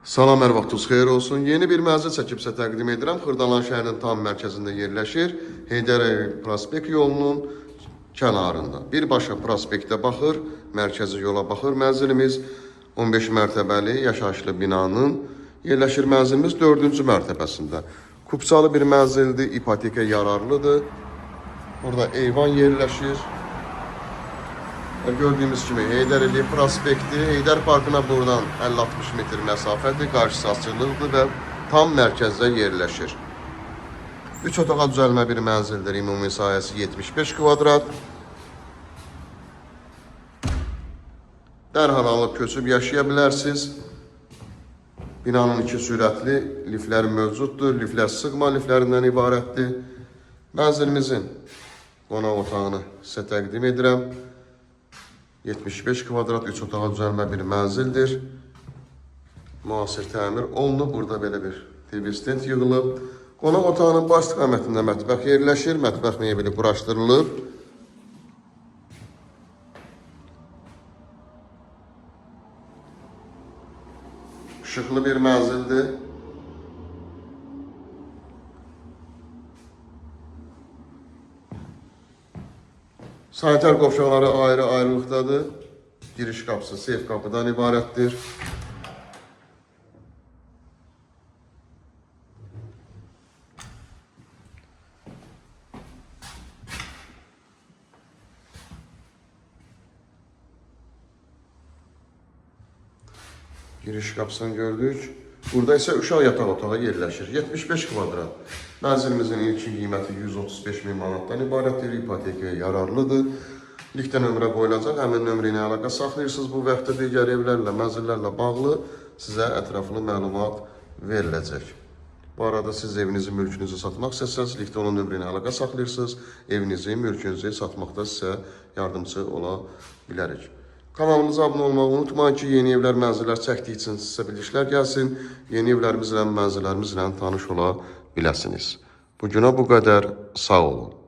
Salam, hər vaxtınız xeyir olsun. Yeni bir mənzil çəkib sizə təqdim edirəm. Xırdalan şəhərinin tam mərkəzində yerləşir. Heydər Əliyev prospekt yolunun kənarında. Birbaşa prospektə baxır, mərkəzi yola baxır. Mənzilimiz 15 mərtəbəli yaşayışlı binanın yerləşir. Mənzilimiz 4-cü mərtəbəsində. Kupçalı bir mənzildir, ipoteka yararlıdır. Burada eyvan yerləşir. Gördüyümüz kimi Heydər Əliyev prospekti, Heydər Parkına buradan 50-60 metr məsafədir, qarşısı açıqlıqdır və tam mərkəzdə yerləşir. 3 otağa düzəlmə bir mənzildir, ümumi sahəsi 75 kvadrat. Dərhal alıb köçüb yaşaya bilərsiniz. Binanın 2 sürətli liftləri mövcuddur, liftlər sığma liftlərindən ibarətdir. Mənzilimizin qonaq otağını sizə təqdim edirəm. 75 kvadrat 3 otağa düzəlmə bir mənzildir. Müasir təmir olunub. Burada belə bir TV stent yığılıb. Qonaq otağının baş istiqamətində mətbəx yerləşir. Mətbəx mebeli quraşdırılıb. İşıqlı bir mənzildir. Sanitar qovşaqları ayrı-ayrılıqdadır. Giriş qapısı seyf qapıdan ibarətdir. Giriş qapısını gördük. Burada isə uşaq yataq otağı yerləşir. 75 kvadrat. Mənzilimizin ilkin qiyməti 135 min manatdan ibarətdir. İpotekaya yararlıdır. Linkdə nömrə qoyulacaq. Həmin nömrə ilə əlaqə saxlayırsınız. Bu vaxtda digər evlərlə, mənzillərlə bağlı sizə ətraflı məlumat veriləcək. Bu arada siz evinizi, mülkünüzü satmaq istəsəniz, linkdə onun nömrə ilə əlaqə saxlayırsınız. Evinizi, mülkünüzü satmaqda sizə yardımcı ola bilərik. Kanalımıza abunə olmağı unutmayın ki, yeni evlər, mənzillər çəkdiyi üçün sizə bildirişlər gəlsin. Yeni evlərimizlə, mənzillərimizlə tanış ola biləsiniz. Bugünə bu qədər. Sağ olun.